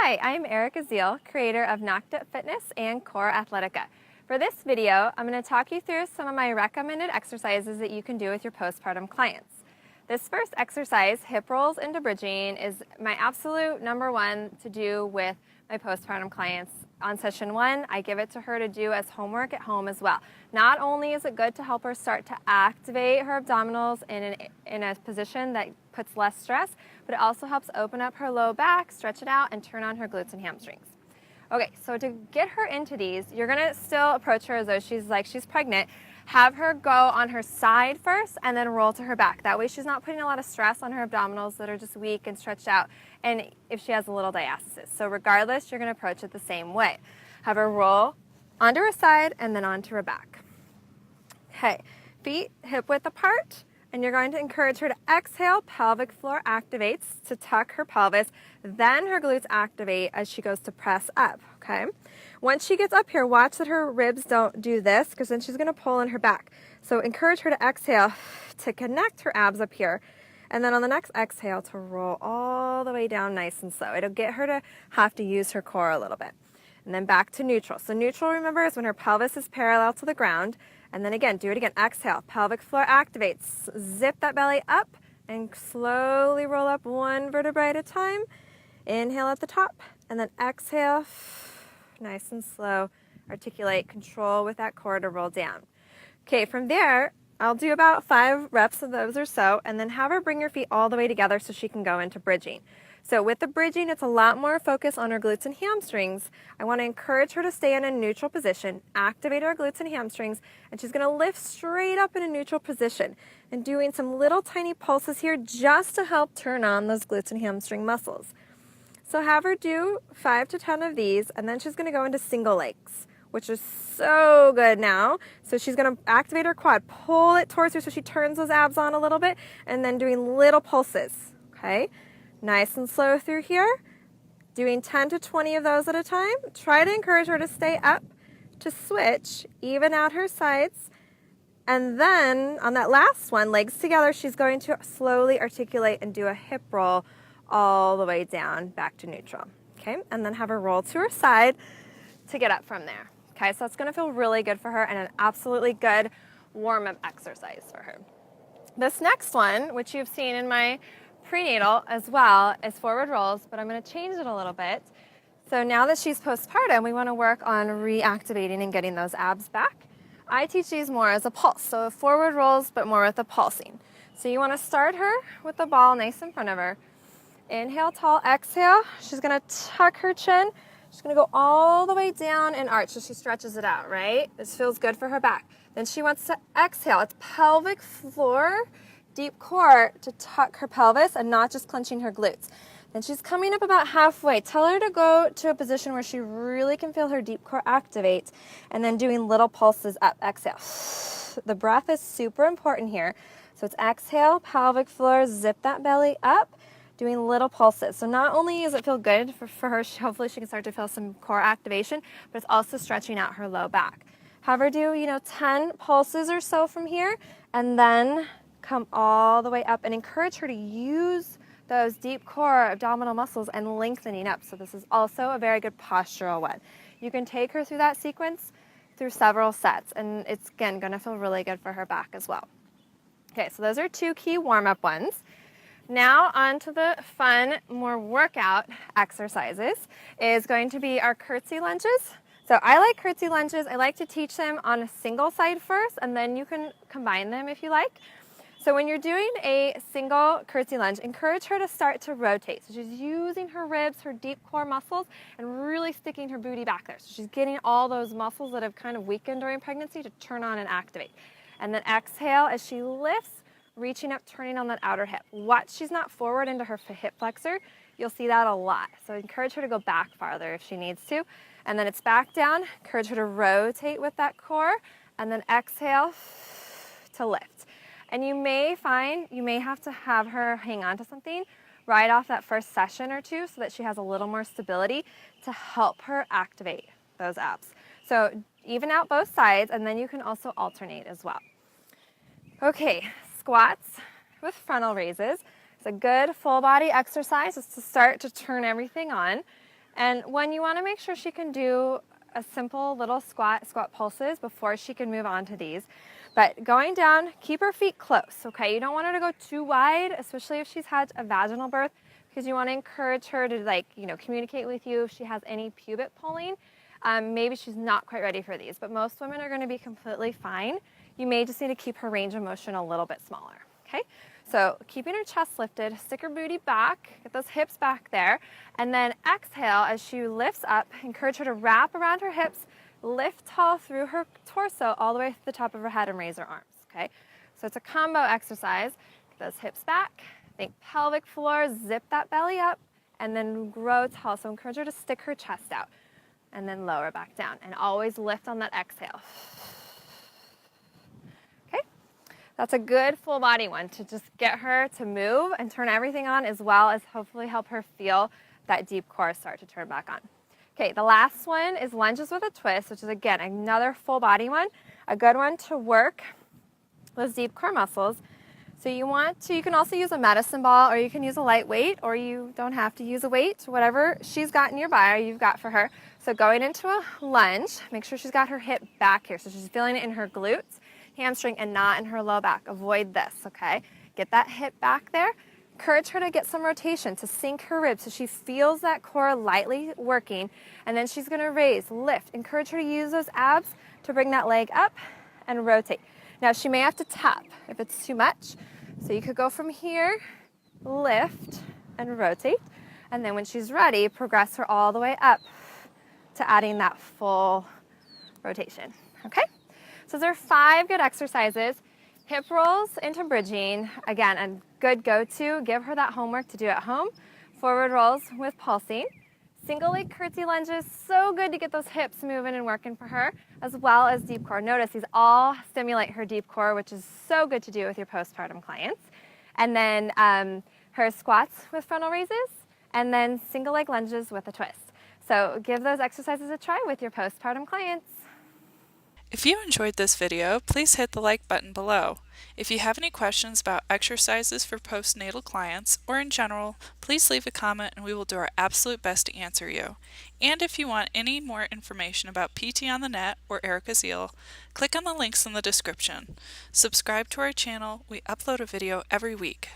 Hi, I'm Erica Zeal, creator of Knocked Up Fitness and Core Athletica. For this video, I'm going to talk you through some of my recommended exercises that you can do with your postpartum clients. This first exercise, hip rolls into bridging, is my absolute number one to do with my postpartum clients. On session 1, I give it to her to do as homework at home as well. Not only is it good to help her start to activate her abdominals in a position that puts less stress, but it also helps open up her low back, stretch it out, and turn on her glutes and hamstrings. Okay, so to get her into these, you're gonna still approach her as though she's pregnant. Have her go on her side first and then roll to her back. That way she's not putting a lot of stress on her abdominals that are just weak and stretched out, and if she has a little diastasis. So regardless, you're gonna approach it the same way. Have her roll onto her side and then onto her back. Okay, feet hip width apart, and you're going to encourage her to exhale, pelvic floor activates to tuck her pelvis, then her glutes activate as she goes to press up, okay? Once she gets up here, watch that her ribs don't do this, because then she's gonna pull in her back. So encourage her to exhale to connect her abs up here, and then on the next exhale to roll all the way down nice and slow. It'll get her to have to use her core a little bit. And then back to neutral. So neutral, remember, is when her pelvis is parallel to the ground. And then again, do it again. Exhale, pelvic floor activates. Zip that belly up and slowly roll up one vertebrae at a time. Inhale at the top and then exhale, nice and slow. Articulate, control with that core to roll down. Okay, from there, I'll do about 5 reps of those or so, and then have her bring her feet all the way together so she can go into bridging. So with the bridging, it's a lot more focus on her glutes and hamstrings. I want to encourage her to stay in a neutral position, activate her glutes and hamstrings, and she's going to lift straight up in a neutral position and doing some little tiny pulses here just to help turn on those glutes and hamstring muscles. So have her do 5 to 10 of these, and then she's going to go into single legs, which is so good now. So she's going to activate her quad, pull it towards her so she turns those abs on a little bit, and then doing little pulses, okay? Nice and slow through here, doing 10 to 20 of those at a time. Try to encourage her to stay up, to switch, even out her sides. And then on that last one, legs together, she's going to slowly articulate and do a hip roll all the way down back to neutral. Okay, and then have her roll to her side to get up from there. Okay, so it's gonna feel really good for her and an absolutely good warm-up exercise for her. This next one, which you've seen in my prenatal as well, as forward rolls, but I'm going to change it a little bit. So now that she's postpartum, we want to work on reactivating and getting those abs back. I teach these more as a pulse, so forward rolls, but more with the pulsing. So you want to start her with the ball nice in front of her. Inhale, tall, exhale. She's going to tuck her chin. She's going to go all the way down and arch so she stretches it out, right? This feels good for her back. Then she wants to exhale. It's pelvic floor, deep core to tuck her pelvis and not just clenching her glutes. Then she's coming up about halfway. Tell her to go to a position where she really can feel her deep core activate, and then doing little pulses up. Exhale. The breath is super important here. So it's exhale, pelvic floor, zip that belly up, doing little pulses. So not only does it feel good for her, hopefully she can start to feel some core activation, but it's also stretching out her low back. Have her do, 10 pulses or so from here, and then come all the way up and encourage her to use those deep core abdominal muscles and lengthening up. So this is also a very good postural one. You can take her through that sequence through several sets, and it's, again, going to feel really good for her back as well. Okay, so those are 2 key warm-up ones. Now on to the fun, more workout exercises is going to be our curtsy lunges. So I like curtsy lunges. I like to teach them on a single side first, and then you can combine them if you like. So when you're doing a single curtsy lunge, encourage her to start to rotate. So she's using her ribs, her deep core muscles, and really sticking her booty back there. So she's getting all those muscles that have kind of weakened during pregnancy to turn on and activate. And then exhale as she lifts, reaching up, turning on that outer hip. Watch she's not forward into her hip flexor. You'll see that a lot. So encourage her to go back farther if she needs to. And then it's back down. Encourage her to rotate with that core. And then exhale to lift. And you may find you may have to have her hang on to something right off that first session or two so that she has a little more stability to help her activate those abs. So even out both sides, and then you can also alternate as well. Okay, squats with frontal raises. It's a good full body exercise just to start to turn everything on. And one, you want to make sure she can do a simple little squat pulses before she can move on to these. But going down, keep her feet close, okay? You don't want her to go too wide, especially if she's had a vaginal birth, because you want to encourage her to communicate with you if she has any pubic pulling. Maybe she's not quite ready for these, but most women are going to be completely fine. You may just need to keep her range of motion a little bit smaller, okay? So keeping her chest lifted, stick her booty back, get those hips back there, and then exhale as she lifts up. Encourage her to wrap around her hips, lift tall through her torso all the way to the top of her head and raise her arms, okay? So it's a combo exercise. Get those hips back, think pelvic floor, zip that belly up, and then grow tall. So encourage her to stick her chest out and then lower back down, and always lift on that exhale. That's a good full body one to just get her to move and turn everything on, as well as hopefully help her feel that deep core start to turn back on. Okay, the last one is lunges with a twist, which is again another full body one, a good one to work those deep core muscles. So you can also use a medicine ball, or you can use a light weight, or you don't have to use a weight, whatever she's got nearby or you've got for her. So going into a lunge, make sure she's got her hip back here, so she's feeling it in her glutes, hamstring, and not in her low back. Avoid this, okay? Get that hip back there. Encourage her to get some rotation, to sink her ribs so she feels that core lightly working, and then she's gonna raise, lift. Encourage her to use those abs to bring that leg up and rotate. Now she may have to tap if it's too much. So you could go from here, lift and rotate, and then when she's ready, progress her all the way up to adding that full rotation, okay? So there are 5 good exercises. Hip rolls into bridging, again, a good go-to. Give her that homework to do at home. Forward rolls with pulsing. Single leg curtsy lunges, so good to get those hips moving and working for her, as well as deep core. Notice these all stimulate her deep core, which is so good to do with your postpartum clients. And then her squats with frontal raises, and then single leg lunges with a twist. So give those exercises a try with your postpartum clients. If you enjoyed this video, please hit the like button below. If you have any questions about exercises for postnatal clients, or in general, please leave a comment and we will do our absolute best to answer you. And if you want any more information about PT on the Net or Erica Zeal, click on the links in the description. Subscribe to our channel. We upload a video every week.